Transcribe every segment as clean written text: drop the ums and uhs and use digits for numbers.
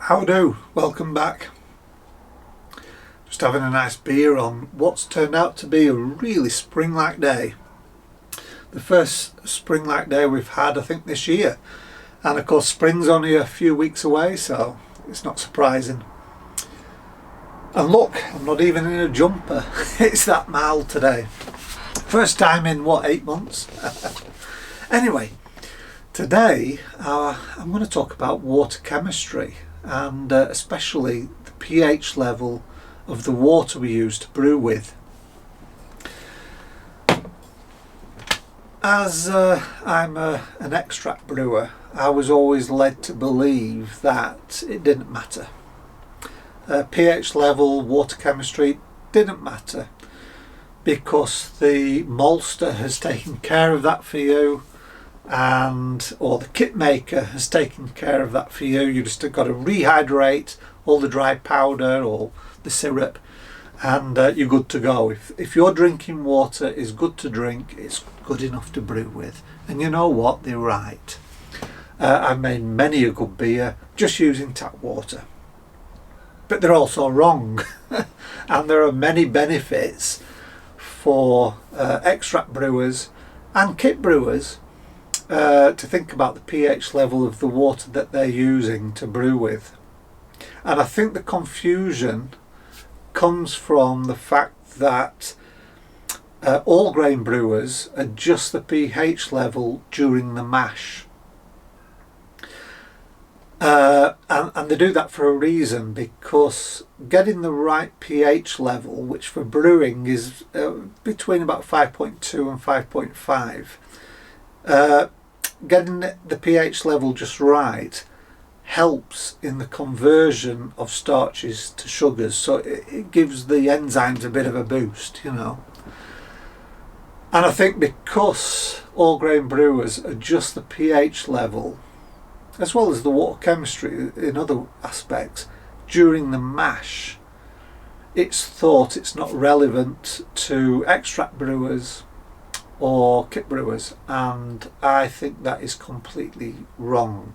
How do? Welcome back. Just having a nice beer on what's turned out to be a really spring-like day. The first spring-like day we've had, I think, this year. And of course spring's only a few weeks away, so it's not surprising. And look, I'm not even in a jumper. It's that mild today. First time in, 8 months? Anyway, today I'm going to talk about water chemistry and especially the pH level of the water we use to brew with. As I'm an extract brewer, I was always led to believe that it didn't matter. pH level, water chemistry didn't matter because the maltster has taken care of that for you, or the kit maker has taken care of that for you. You just have got to rehydrate all the dry powder or the syrup and you're good to go. If your drinking water is good to drink, it's good enough to brew with. And you know what? They're right. I've made many a good beer just using tap water. But they're also wrong. And there are many benefits for extract brewers and kit brewers to think about the pH level of the water that they're using to brew with. And I think the confusion comes from the fact that all grain brewers adjust the pH level during the mash. And they do that for a reason, because getting the right pH level, which for brewing is between about 5.2 and 5.5, getting the pH level just right helps in the conversion of starches to sugars, so it gives the enzymes a bit of a boost, you know. And I think because all grain brewers adjust the pH level as well as the water chemistry in other aspects during the mash, it's thought it's not relevant to extract brewers or kit brewers, and I think that is completely wrong,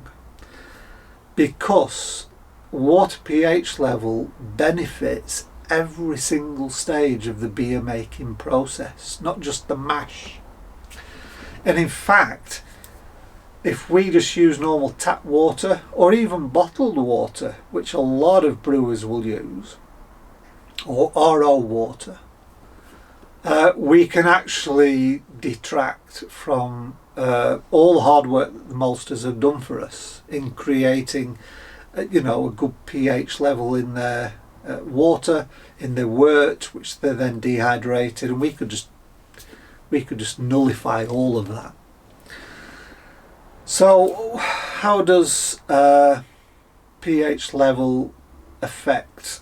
because water pH level benefits every single stage of the beer making process, not just the mash. And in fact, if we just use normal tap water or even bottled water, which a lot of brewers will use, or RO water, we can actually detract from all the hard work that the maltsters have done for us in creating a good pH level in their water, in their wort, which they're then dehydrated, and we could just nullify all of that. So how does pH level affect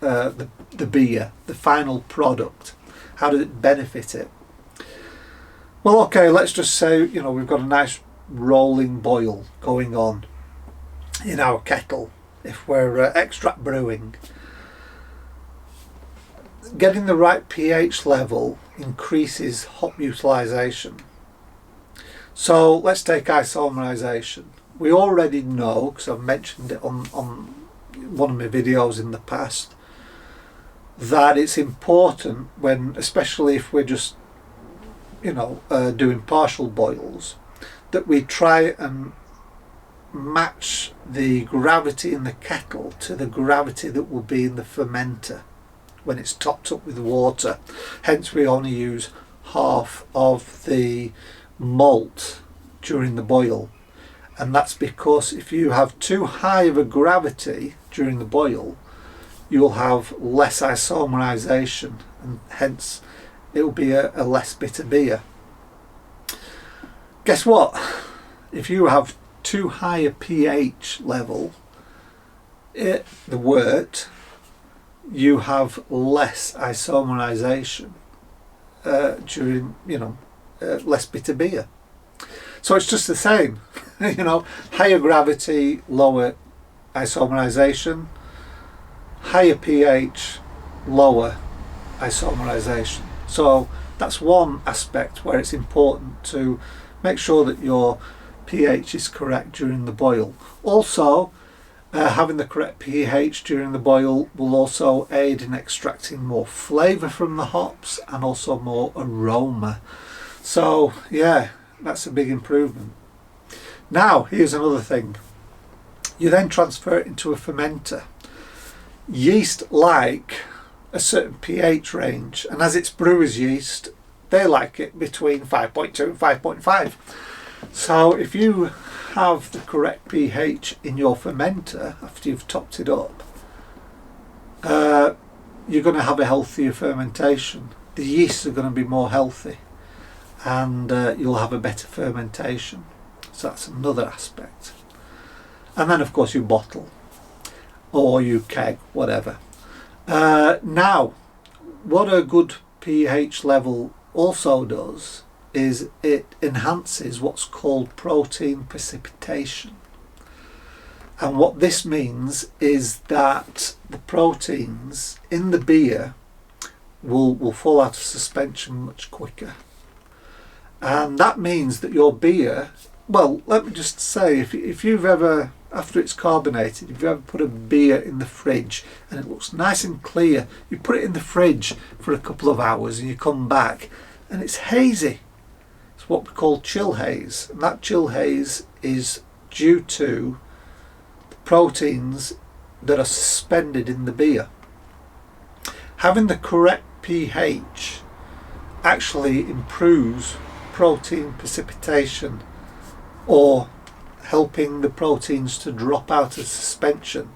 the beer, the final product? How does it benefit it? Well, okay, let's just say we've got a nice rolling boil going on in our kettle. If we're extract brewing, getting the right pH level increases hop utilization. So let's take isomerization. We already know, because I've mentioned it on one of my videos in the past, that it's important when, especially if we're just doing partial boils, that we try and match the gravity in the kettle to the gravity that will be in the fermenter when it's topped up with water. Hence we only use half of the malt during the boil, and that's because if you have too high of a gravity during the boil, you'll have less isomerization, and hence it will be a less bitter beer. Guess what? If you have too high a pH level, the wort, you have less isomerization during less bitter beer. So it's just the same. Higher gravity, lower isomerization, higher pH, lower isomerization. So that's one aspect where it's important to make sure that your pH is correct during the boil. Also, Having the correct pH during the boil will also aid in extracting more flavour from the hops and also more aroma. So yeah, that's a big improvement. Now here's another thing. You then transfer it into a fermenter. Yeast like a certain pH range, and as it's brewer's yeast, they like it between 5.2 and 5.5. So if you have the correct pH in your fermenter after you've topped it up, you're going to have a healthier fermentation. The yeasts are going to be more healthy, and you'll have a better fermentation. So that's another aspect. And then of course you bottle or you keg, whatever. Now, what a good pH level also does is it enhances what's called protein precipitation. And what this means is that the proteins in the beer will fall out of suspension much quicker. And that means that your beer, well, let me just say, if you've ever, after it's carbonated, if you ever put a beer in the fridge and it looks nice and clear, you put it in the fridge for a couple of hours and you come back and it's hazy. It's what we call chill haze, and that chill haze is due to the proteins that are suspended in the beer. Having the correct pH actually improves protein precipitation, or helping the proteins to drop out of suspension.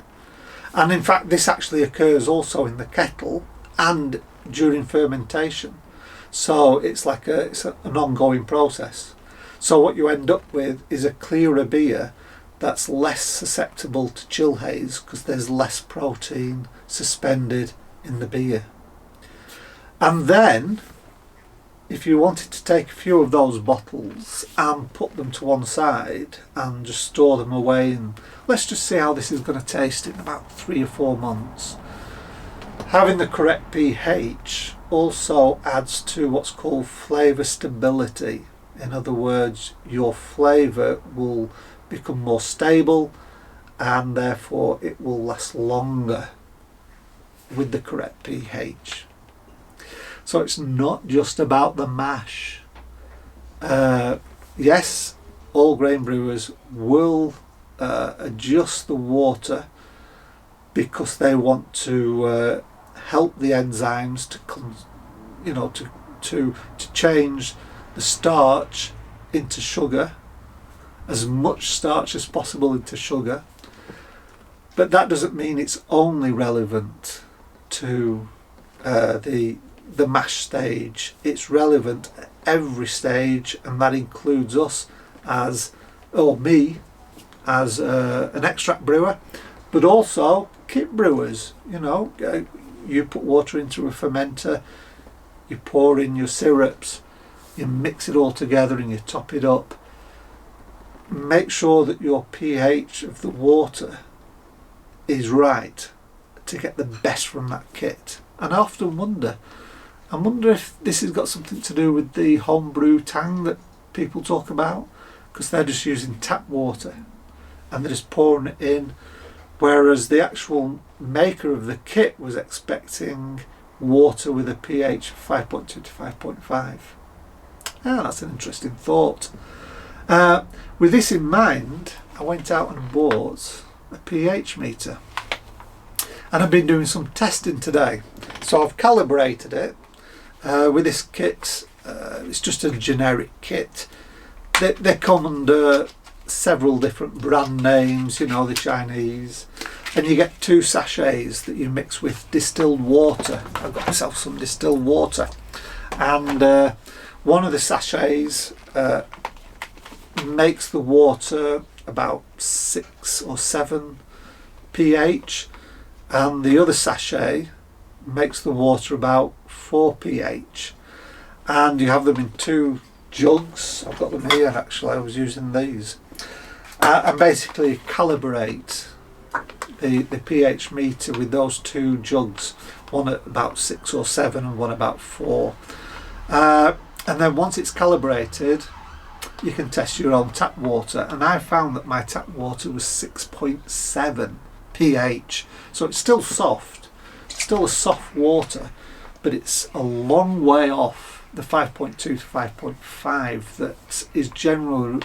And in fact this actually occurs also in the kettle and during fermentation. So it's like it's an ongoing process. So what you end up with is a clearer beer that's less susceptible to chill haze because there's less protein suspended in the beer. And then if you wanted to take a few of those bottles and put them to one side and just store them away, and let's just see how this is going to taste in about 3 or 4 months. Having the correct pH also adds to what's called flavour stability. In other words, your flavour will become more stable and therefore it will last longer with the correct pH. So it's not just about the mash. Yes, all grain brewers will adjust the water because they want to help the enzymes to change the starch into sugar, as much starch as possible into sugar. But that doesn't mean it's only relevant to the mash stage. It's relevant at every stage, and that includes us me as an extract brewer, but also kit brewers. You put water into a fermenter, you pour in your syrups, you mix it all together and you top it up. Make sure that your pH of the water is right to get the best from that kit. And I often wonder if this has got something to do with the homebrew tang that people talk about, because they're just using tap water and they're just pouring it in, whereas the actual maker of the kit was expecting water with a pH of 5.2 to 5.5. That's an interesting thought. With this in mind, I went out and bought a pH meter, and I've been doing some testing today. So I've calibrated it with this kit. It's just a generic kit. They come under several different brand names, the Chinese, and you get 2 sachets that you mix with distilled water. I've got myself some distilled water, and one of the sachets makes the water about 6 or 7 pH, and the other sachet makes the water about 4 pH, and you have them in 2 jugs. I've got them here actually, I was using these, and basically calibrate the pH meter with those 2 jugs, one at about 6 or 7 and one about 4, and then once it's calibrated, you can test your own tap water, and I found that my tap water was 6.7 pH, so it's still soft, still a soft water, but it's a long way off the 5.2 to 5.5 that is generally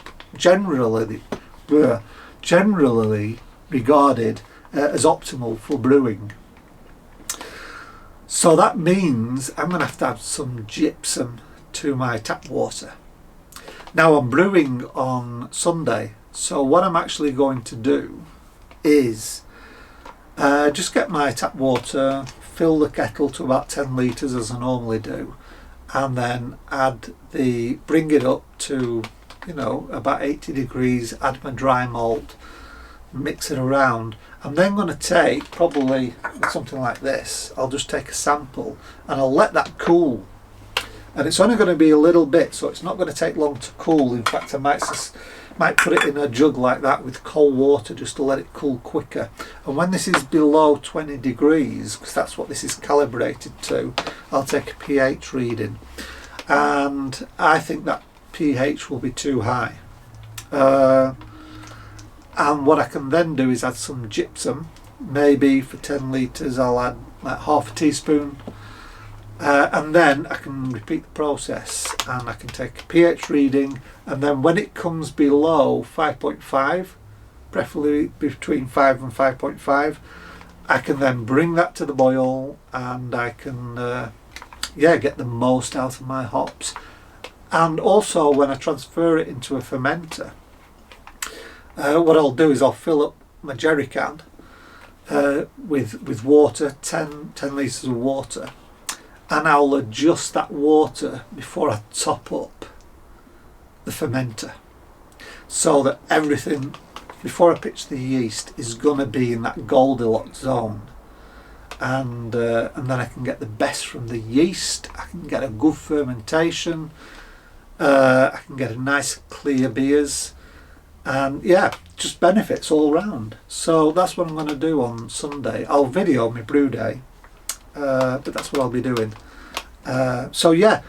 regarded as optimal for brewing. So that means I'm going to have some gypsum to my tap water. Now I'm brewing on Sunday, so what I'm actually going to do is just get my tap water, fill the kettle to about 10 litres as I normally do, and then bring it up to, you know, about 80 degrees, add my dry malt, mix it around. I'm then going to take probably something like this. I'll just take a sample and I'll let that cool, and it's only going to be a little bit, so it's not going to take long to cool. In fact, I might put it in a jug like that with cold water just to let it cool quicker. And when this is below 20 degrees, because that's what this is calibrated to, I'll take a pH reading, and I think that pH will be too high. And what I can then do is add some gypsum. Maybe for 10 litres I'll add like half a teaspoon, and then I can repeat the process, and I can take a pH reading, and then when it comes below 5.5, preferably between 5 and 5.5, I can then bring that to the boil, and I can get the most out of my hops. And also when I transfer it into a fermenter, what I'll do is I'll fill up my jerry can with water, 10 litres of water, and I'll adjust that water before I top up the fermenter, so that everything before I pitch the yeast is going to be in that Goldilocks zone, and then I can get the best from the yeast. I can get a good fermentation, I can get a nice clear beers, and yeah, just benefits all round. So that's what I'm going to do on Sunday. I'll video my brew day, but that's what I'll be doing. So yeah,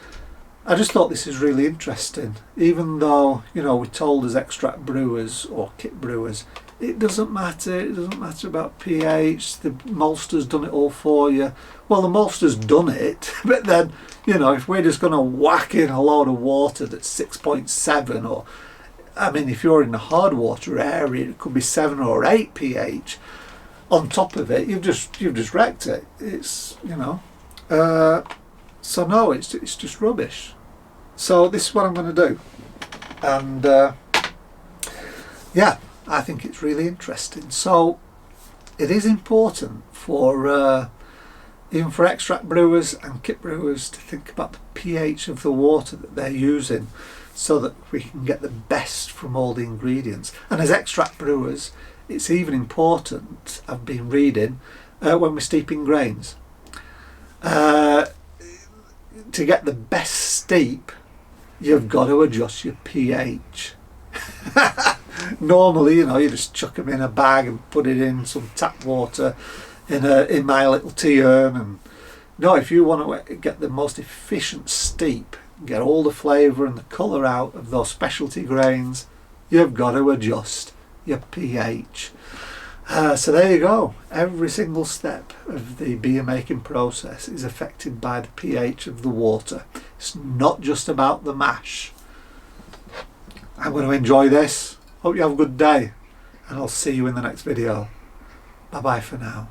I just thought this is really interesting. Even though, you know, we're told as extract brewers or kit brewers, it doesn't matter. It doesn't matter about pH. The maltster's done it all for you. Well, the maltster's done it, but then, you know, if we're just going to whack in a load of water that's 6.7, or I mean, if you're in the hard water area, it could be 7 or 8 pH. On top of it, you've just wrecked it. It's, you know, so no, it's just rubbish. So this is what I'm going to do, and yeah, I think it's really interesting. So it is important for even for extract brewers and kit brewers to think about the pH of the water that they're using, so that we can get the best from all the ingredients. And as extract brewers, it's even important, I've been reading, when we're steeping grains, to get the best steep, you've got to adjust your pH. Normally, you know, you just chuck them in a bag and put it in some tap water in my little tea urn. And no, if you want to get the most efficient steep, get all the flavour and the colour out of those specialty grains, you've got to adjust your pH. So there you go. Every single step of the beer making process is affected by the pH of the water. It's not just about the mash. I'm going to enjoy this. Hope you have a good day, and I'll see you in the next video. Bye bye for now.